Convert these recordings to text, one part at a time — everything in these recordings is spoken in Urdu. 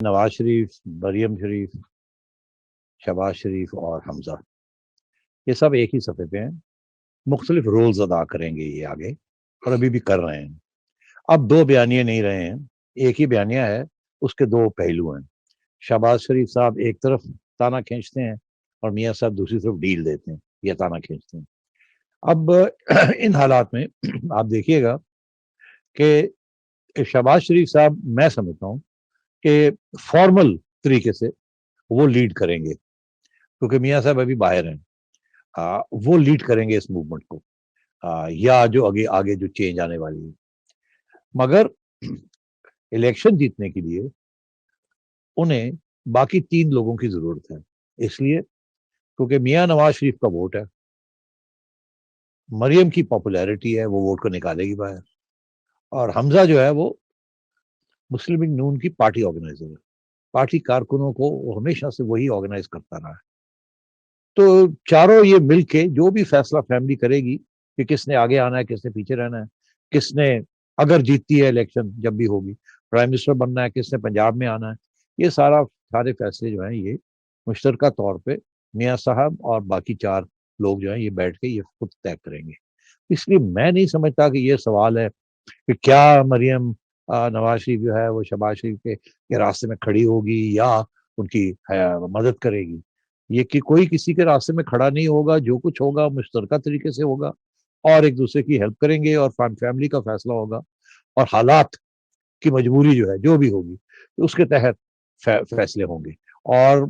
نواز شریف، مریم شریف، شہباز شریف اور حمزہ، یہ سب ایک ہی صفحے پہ ہیں. مختلف رولز ادا کریں گے یہ آگے، اور ابھی بھی کر رہے ہیں. اب دو بیانیے نہیں رہے ہیں، ایک ہی بیانیہ ہے، اس کے دو پہلو ہیں. شہباز شریف صاحب ایک طرف تانا کھینچتے ہیں اور میاں صاحب دوسری طرف ڈیل دیتے ہیں یا تانا کھینچتے ہیں. اب ان حالات میں آپ دیکھیے گا کہ شہباز شریف صاحب میں سمجھتا ہوں کہ فارمل طریقے سے وہ لیڈ کریں گے، کیونکہ میاں صاحب ابھی باہر ہیں. وہ لیڈ کریں گے اس موومنٹ کو، یا جو آگے جو چینج آنے والی ہے. مگر الیکشن جیتنے کے لیے انہیں باقی 3 لوگوں کی ضرورت ہے. اس لیے کیونکہ میاں نواز شریف کا ووٹ ہے، مریم کی پاپولیرٹی ہے، وہ ووٹ کو نکالے گی باہر، اور حمزہ جو ہے وہ مسلم لیگ نون کی پارٹی آرگنائزر ہے، پارٹی کارکنوں کو وہ ہمیشہ سے وہی آرگنائز کرتا رہا ہے. تو چاروں یہ مل کے جو بھی فیصلہ فیملی کرے گی کہ کس نے آگے آنا ہے، کس نے پیچھے رہنا ہے، کس نے اگر جیتتی ہے الیکشن جب بھی ہوگی پرائم منسٹر بننا ہے، کس نے پنجاب میں آنا ہے، یہ سارے فیصلے جو ہیں یہ مشترکہ طور پہ میاں صاحب اور باقی 4 لوگ جو ہیں یہ بیٹھ کے یہ خود طے کریں گے. اس لیے میں نہیں سمجھتا کہ یہ سوال ہے کہ کیا مریم نواز شریف جو ہے وہ شہباز شریف کے راستے میں کھڑی ہوگی یا ان کی مدد کرے گی. یہ کہ کوئی کسی کے راستے میں کھڑا نہیں ہوگا، جو کچھ ہوگا مشترکہ طریقے سے ہوگا اور ایک دوسرے کی ہیلپ کریں گے اور فیملی کا فیصلہ ہوگا اور حالات کی مجبوری جو ہے جو بھی ہوگی اس کے تحت فیصلے ہوں گے اور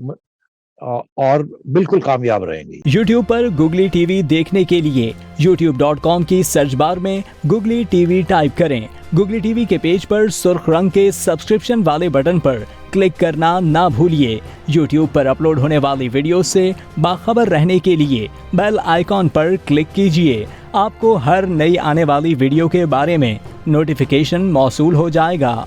بالکل کامیاب رہیں گے. یوٹیوب پر گوگلی ٹی وی دیکھنے کے لیے youtube.com کی سرچ بار میں گوگلی ٹی وی ٹائپ کریں. گوگلی ٹی وی کے پیج پر سرخ رنگ کے سبسکرپشن والے بٹن پر کلک کرنا نہ بھولیے. یوٹیوب پر اپلوڈ ہونے والی ویڈیو سے باخبر رہنے کے لیے بیل آئیکن پر کلک کیجیے. آپ کو ہر نئی آنے والی ویڈیو کے بارے میں نوٹیفیکیشن موصول ہو جائے گا.